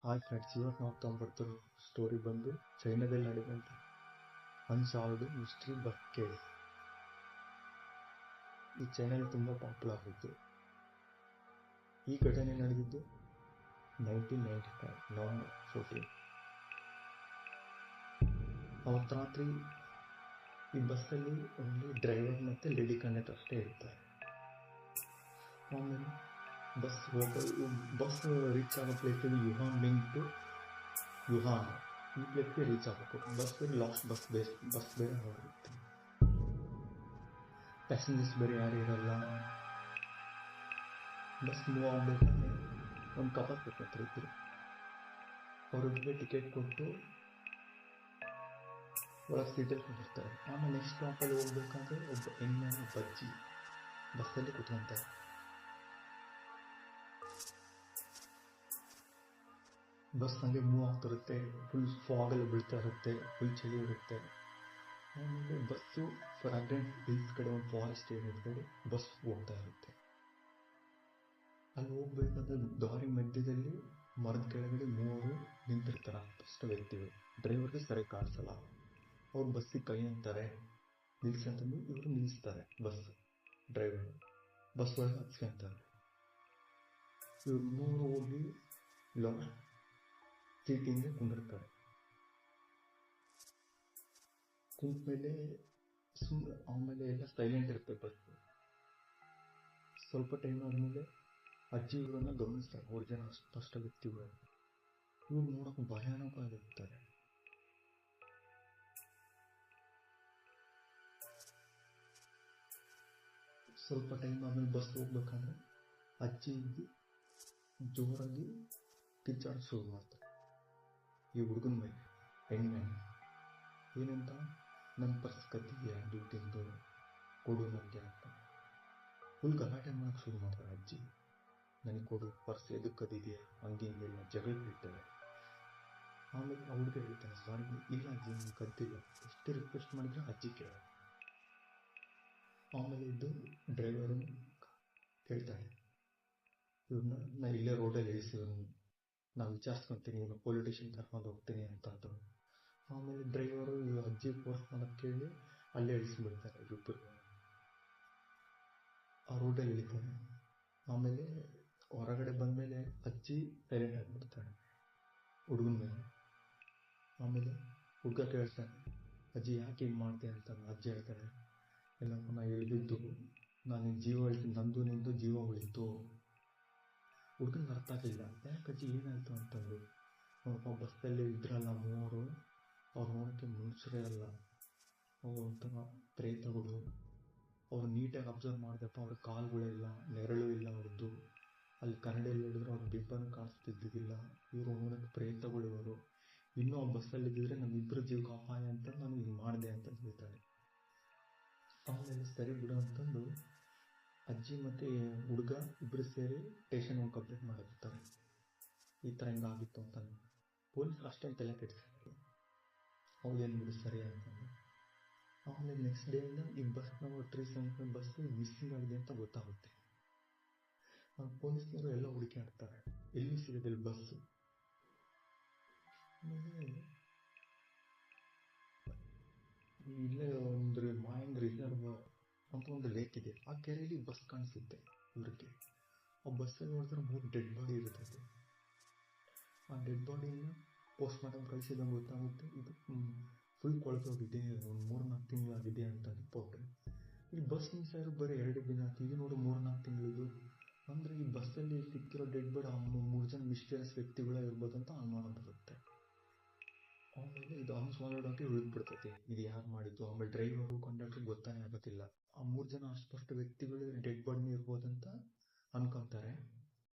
Hi friends, ಇವತ್ತು ನಾವು ತೊಗೊಂಡ್ಬರ್ತಿರೋ story ಬಂದು ಚೈನಾದಲ್ಲಿ ನಡೆದಂಥ ಅನ್ಸಾಲ್ವ್ಡ್ ಮಿಸ್ಟ್ರಿ ಬಸ್ ಕೇಸ್. ಈ ಚೈನಾದಲ್ಲಿ ತುಂಬ ಪಾಪ್ಯುಲರ್ ಆಗಿತ್ತು. ಈ ಘಟನೆ ನಡೆದಿದ್ದು 1995 ನವೆಂಬರ್ 14. ಅವತ್ತು ರಾತ್ರಿ ಈ ಬಸ್ಸಲ್ಲಿ ಓನ್ಲಿ ಡ್ರೈವರ್ ಮತ್ತು ಲೇಡಿ ಕಂಡಕ್ಟರ್ ಅಷ್ಟೇ ಇರ್ತಾರೆ. ಆಮೇಲೆ ಬಸ್ ರೀಚ್ ಆಗೋ place Yuhan link to Yuhan, ಈ ಪ್ಲೇಸ್ಗೆ ರೀಚ್ ಆಗಬೇಕು. ಬಸ್ ಲಾಸ್ಟ್ ಬಸ್ ಬೇರೆ ಹೊರಡುತ್ತೆ. ಪ್ಯಾಸೆಂಜರ್ಸ್ ಬೇರೆ ಯಾರು ಇರಲ್ಲ. ಬಸ್ ಮೂವ್ ಆಗಬೇಕಂದ್ರೆ ಒಂದು ಕಪಲ್ ಕೂತ್ಕೊತಾರೆ ಇದ್ರು. ಅವ್ರಿಗೆ ಟಿಕೆಟ್ ಕೊಟ್ಟು ಒಳಗೆ ಸೀಟಲ್ಲಿ ಕುಂದಿರ್ತಾರೆ. ಆಮೇಲೆ ನೆಕ್ಸ್ಟ್ ಸ್ಟಾಪಲ್ಲಿ ಹೋಗ್ಬೇಕಂದ್ರೆ ಒಬ್ಬ ಹೆಣ್ಣು ಒಬ್ಬ ಅಜ್ಜಿ ಬಸ್ಸಲ್ಲಿ ಕುತ್ಕೊಂತಾರೆ. ಬಸ್ ಹಂಗೆ ಮೂವ್ ಆಗ್ತಿರುತ್ತೆ. ಫುಲ್ ಫಾಗಲ್ಲಿ ಬೀಳ್ತಾ ಇರುತ್ತೆ, ಫುಲ್ ಚಳಿ ಇರುತ್ತೆ. ಆಮೇಲೆ ಬಸ್ಸು ಫ್ರಾಗ್ರೆಂಟ್ ಹಿಲ್ಸ್ ಕಡೆ ಒಂದು ಫಾರೆಸ್ಟ್ ಏರಿಯಾದ ಕಡೆ ಬಸ್ ಹೋಗ್ತಾ ಇರುತ್ತೆ. ಅಲ್ಲಿ ಹೋಗ್ಬೇಕಾದ್ರೆ ದಾರಿ ಮಧ್ಯದಲ್ಲಿ ಮರದ ಕೆಳಗಡೆ 3 ನಿಂತಿರ್ತಾರೆ ಅಷ್ಟು ವ್ಯಕ್ತಿಗಳು. ಡ್ರೈವರ್ಗೆ ಸರಿ ಕಾಣಿಸಲ್ಲ. ಅವ್ರು ಬಸ್ಸಿಗೆ ಕೈ ಅಂತಾರೆ, ನಿಲ್ಸಂತಂದು ಇವರು ನಿಲ್ಲಿಸ್ತಾರೆ. ಡ್ರೈವರ್ ಬಸ್ ಒಳಗೆ ಹಚ್ಕೊಂತಾರೆ. ಇವ್ರು 3 ಹೋಗಿ ಸೀಟಿಂದ ಕುಂದಿರ್ತಾರೆ. ಕುಂತ್ಮೇಲೆ ಆಮೇಲೆ ಎಲ್ಲ ಸೈಲೆಂಟ್ ಇರುತ್ತೆ ಬಸ್. ಸ್ವಲ್ಪ ಟೈಮ್ ಆದ್ಮೇಲೆ ಅಜ್ಜಿ ಇವ್ರನ್ನ ಗಮನಿಸ್ತಾರೆ. 3 ಜನ ಅಷ್ಟ ವ್ಯಕ್ತಿಗಳು. ಇವ್ರು ನೋಡಕ್ ಭಯಾನಕ ಆಗಿರ್ತಾರೆ. ಸ್ವಲ್ಪ ಟೈಮ್ ಆದ್ಮೇಲೆ ಬಸ್ ಹೋಗ್ಬೇಕಂದ್ರೆ ಅಜ್ಜಿ ಜೋರಾಗಿ ಕಿಚ್ಚಾಡ ಶುರು ಮಾಡ್ತಾರೆ ಈ ಹುಡುಗನ ಮೇಲೆ, ಹೆಣ್ಮೇಲೆ. ಏನಂತ, ನನ್ನ ಪರ್ಸ್ ಕದ್ದಿದ್ಯಾ, ದುಡ್ಡಿಂದು ಕೊಡು ನನಗೆ ಅಂತ ಫುಲ್ ಗಲಾಟೆ ಮಾಡಕ್ಕೆ ಶುರು ಮಾಡ್ತಾರೆ. ಅಜ್ಜಿ ನನಗೆ ಕೊಡು, ಪರ್ಸ್ ಎದಕ್ಕೆ ಕದ್ದಿದ್ಯಾ, ಹಂಗೆ ಹಿಂಗೆಲ್ಲ ಜಗಳ ಬೀಳ್ತಾರೆ. ಆಮೇಲೆ ಹುಡುಗ ಹೇಳ್ತಾನೆ, ಸಾರಿ ಇಲ್ಲ ಅಜ್ಜಿ, ನಾನು ಕದ್ದಿಲ್ಲ. ಎಷ್ಟು ರಿಕ್ವೆಸ್ಟ್ ಮಾಡಿದ್ರೆ ಅಜ್ಜಿ ಕೇಳ. ಆಮೇಲೆ ಇದ್ದು ಡ್ರೈವರು ಹೇಳ್ತಾನೆ, ಇವ್ರನ್ನ ನಾ ಇಲ್ಲೇ ರೋಡಲ್ಲಿ ಇಳಿಸಿವ್ರು, ನಾನು ವಿಚಾರಿಸ್ಕೊಂತೀನಿ, ಇವ್ರನ್ನ ಪೊಲೀಸ್ ಸ್ಟೇಷನ್ ಕರ್ಕೊಂಡು ಹೋಗ್ತೀನಿ ಅಂತಂದು. ಆಮೇಲೆ ಡ್ರೈವರು ಅಜ್ಜಿ ಫೋರ್ಸ್ ಮಾಡೋಕ್ಕೆ ಕೇಳಿ ಅಲ್ಲೇ ಇಳಿಸ್ಬಿಡ್ತಾರೆ ಇಬ್ಬರು. ಆ ರೋಡಲ್ಲಿ ಇಳಿತಾರೆ. ಆಮೇಲೆ ಹೊರಗಡೆ ಬಂದಮೇಲೆ ಅಜ್ಜಿ ಸೈಲೆಂಟ್ ಆಗಿಬಿಡ್ತಾಳೆ ಹುಡುಗನ ಮೇಲೆ. ಆಮೇಲೆ ಹುಡುಗ ಕೇಳ್ತಾನೆ, ಅಜ್ಜಿ ಯಾಕೆ ಹಿಂಗೆ ಮಾಡ್ತೀನಿ ಅಂತ. ಅಜ್ಜಿ ಹೇಳ್ತಾಳೆ, ಎಲ್ಲಪ್ಪ ನಾ ಇಳಿದಿದ್ದು, ನಾನು ಜೀವ ಉಳಿತು, ನಂದು ನಿಂದು ಜೀವ ಉಳಿತು. ಹುಡುಗನಿಗೆ ಅರ್ಥ ಆಗಲಿಲ್ಲ, ಯಾಕೆ ಅಜ್ಜಿ ಏನಾಯ್ತು ಅಂತಂದು. ನೋಡಪ್ಪ ಬಸ್ಸಲ್ಲಿ ಇದ್ರಲ್ಲ 3, ಅವ್ರು ನೋಡೋಕ್ಕೆ ಮನುಷ್ಯರೇ ಅಲ್ಲ, ಅವ್ರು ಒಂಥರ ಪ್ರೇತಗಳು. ಅವ್ರು ನೀಟಾಗಿ ಅಬ್ಸರ್ವ್ ಮಾಡಿದಪ್ಪ, ಅವ್ರ ಕಾಲುಗಳೇ ಇಲ್ಲ, ನೆರಳು ಇಲ್ಲ ಅವ್ರದ್ದು. ಅಲ್ಲಿ ಕನ್ನಡಿಯಲ್ಲಿ ನೋಡಿದ್ರೆ ಅವ್ರ ಬಿಬ್ಬನ್ನು ಕಾಣಿಸ್ತಿದ್ದಿಲ್ಲ. ಇವರು ನೋಡೋಕ್ಕೆ ಪ್ರೇತಗಳು ಇವರು. ಇನ್ನೂ ಆ ಬಸ್ಸಲ್ಲಿ ಇದ್ದಿದ್ರೆ ನಮ್ಮಿಬ್ಬರ ಜೀವಕ್ಕೆ ಅಪಾಯ ಅಂತ ನಾನು ಹಿಂಗೆ ಮಾಡಿದೆ ಅಂತ ಹೇಳ್ತಾಳೆ. ಆಮೇಲೆ ಸರಿ ಬಿಡು ಅಂತಂದು ಅಜ್ಜಿ ಮತ್ತೆ ಹುಡುಗ ಇಬ್ಬರು ಸೇರಿ ಸ್ಟೇಷನ್ ಹೋಗಿ ಕಂಪ್ಲೇಂಟ್ ಮಾಡಿರ್ತಾರೆ, ಈ ಥರ ಹಿಂಗಾಗಿತ್ತು ಅಂತ. ಪೊಲೀಸ್ ಅಷ್ಟೇನು ತಲೆ ಕೆಡಿಸ್ತಾರೆ, ಅವ್ರೇನು ಬಿಡು ಸರಿ ಅಂತಂದು. ಆಮೇಲೆ ನೆಕ್ಸ್ಟ್ ಡೇ ಇಂದ ಈ ಬಸ್ನ ಟ್ರೀಸಂತ ಬಸ್ ಮಿಸ್ಸಿಂಗ್ ಆಗಿದೆ ಅಂತ ಗೊತ್ತಾಗುತ್ತೆ. ಪೊಲೀಸ್ನವರು ಎಲ್ಲ ಹುಡುಕಾಡ್ತಾರೆ, ಎಲ್ಲಿ ಸಿಗೋದಿಲ್ಲ ಬಸ್ಸು. ಆಮೇಲೆ ಇಲ್ಲೇ ಒಂದು ಮಾಯಂಗ್ ರಿಸರ್ವ್ ಅಂತ ಒಂದು ಲೇಕ್ ಇದೆ. ಆ ಕೆರೆಯಲ್ಲಿ ಬಸ್ ಕಾಣಿಸುತ್ತೆ ಇವ್ರಿಗೆ. ಆ ಬಸ್ಸಲ್ಲಿ ನೋಡಿದ್ರೆ 3 ಡೆಡ್ ಬಾಡಿ ಇರ್ತದೆ. ಆ ಡೆಡ್ ಬಾಡಿನ ಪೋಸ್ಟ್ ಮಾರ್ಟಮ್ ಕಳಿಸಿದಂಗೆ ಗೊತ್ತಾಗುತ್ತೆ, ಇದು ಫುಲ್ ಕೊಳ್ತೋಗಿದೆ, ಒಂದು 3-4 ತಿಂಗಳಾಗಿದೆ ಅಂತ ರಿಪೋರ್ಟ್. ಈ ಬಸ್ ಮಿಸ್ ಆಗಿರೋ ಬರೀ 2 ದಿನ ಆಯ್ತು, ಇದು ನೋಡಿ 3-4 ತಿಂಗಳಿದು. ಅಂದರೆ ಈ ಬಸ್ಸಲ್ಲಿ ಸಿಕ್ಕಿರೋ ಡೆಡ್ ಬಾಡಿ 3 ಜನ ಮಿಸ್ಟೀರಿಯಸ್ ವ್ಯಕ್ತಿಗಳೇ ಇರ್ಬೋದು ಅಂತ ಅನುಮಾನ ಬರುತ್ತೆ. ಆಮೇಲೆ ಇದು ಅನ್ಸಾಲ್ವ್ಡ್ ಆಗಿ ಉಳಿದ್ಬಿಡ್ತೈತಿ, ಇದು ಯಾರು ಮಾಡಿದ್ದು. ಆಮೇಲೆ ಡ್ರೈವರು ಕಂಡಕ್ಟರ್ ಗೊತ್ತಾನೆ ಆಗೋದಿಲ್ಲ. ಆ 3 ಜನ ಅಸ್ಪಷ್ಟ ವ್ಯಕ್ತಿಗಳು ಡೆಡ್ ಬಾಡಿನೇ ಇರ್ಬೋದಂತ ಅನ್ಕೊಂತಾರೆ.